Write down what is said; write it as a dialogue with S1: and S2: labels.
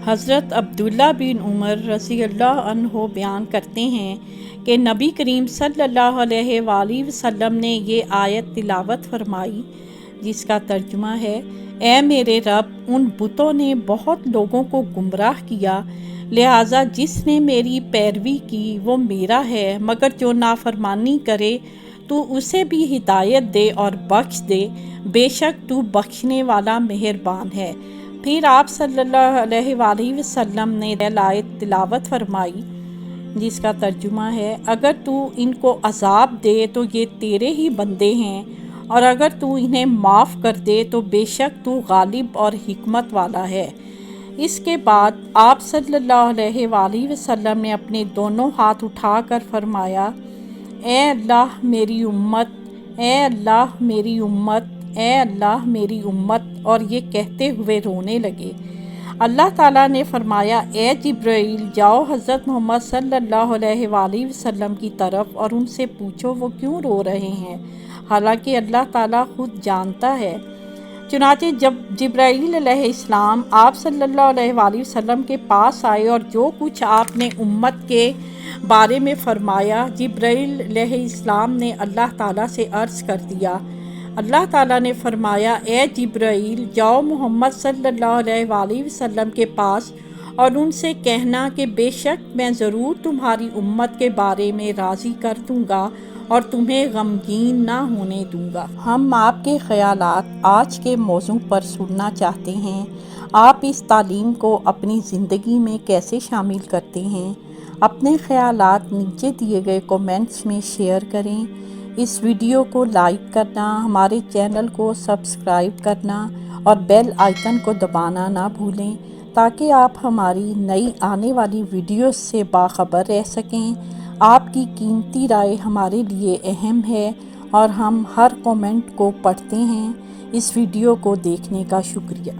S1: حضرت عبداللہ بن عمر رضی اللہ عنہ بیان کرتے ہیں کہ نبی کریم صلی اللہ علیہ وآلہ وسلم نے یہ آیت تلاوت فرمائی، جس کا ترجمہ ہے: اے میرے رب، ان بتوں نے بہت لوگوں کو گمراہ کیا، لہٰذا جس نے میری پیروی کی وہ میرا ہے، مگر جو نافرمانی کرے تو اسے بھی ہدایت دے اور بخش دے، بے شک تو بخشنے والا مہربان ہے۔ پھر آپ صلی اللہ علیہ وآلہ وسلم نے آیت تلاوت فرمائی، جس کا ترجمہ ہے: اگر تو ان کو عذاب دے تو یہ تیرے ہی بندے ہیں، اور اگر تو انہیں معاف کر دے تو بے شک تو غالب اور حکمت والا ہے۔ اس کے بعد آپ صلی اللہ علیہ وآلہ وسلم نے اپنے دونوں ہاتھ اٹھا کر فرمایا: اے اللہ میری امت، اے اللہ میری امت، اے اللہ میری امت، اور یہ کہتے ہوئے رونے لگے۔ اللہ تعالیٰ نے فرمایا: اے جبرائیل، جاؤ حضرت محمد صلی اللہ علیہ وآلہ وسلم کی طرف اور ان سے پوچھو وہ کیوں رو رہے ہیں، حالانکہ اللہ تعالیٰ خود جانتا ہے۔ چنانچہ جب جبرائیل علیہ السلام آپ صلی اللہ علیہ وآلہ وسلم کے پاس آئے اور جو کچھ آپ نے امت کے بارے میں فرمایا، جبرائیل علیہ السلام نے اللہ تعالیٰ سے عرض کر دیا۔ اللہ تعالیٰ نے فرمایا: اے جبرائیل، جاؤ محمد صلی اللہ علیہ وآلہ وسلم کے پاس اور ان سے کہنا کہ بے شک میں ضرور تمہاری امت کے بارے میں راضی کر دوں گا اور تمہیں غمگین نہ ہونے دوں گا۔ ہم آپ کے خیالات آج کے موضوع پر سننا چاہتے ہیں۔ آپ اس تعلیم کو اپنی زندگی میں کیسے شامل کرتے ہیں؟ اپنے خیالات نیچے دیے گئے کومنٹس میں شیئر کریں۔ اس ویڈیو کو لائک کرنا، ہمارے چینل کو سبسکرائب کرنا اور بیل آئیکن کو دبانا نہ بھولیں، تاکہ آپ ہماری نئی آنے والی ویڈیوز سے باخبر رہ سکیں۔ آپ کی قیمتی رائے ہمارے لیے اہم ہے اور ہم ہر کومنٹ کو پڑھتے ہیں۔ اس ویڈیو کو دیکھنے کا شکریہ۔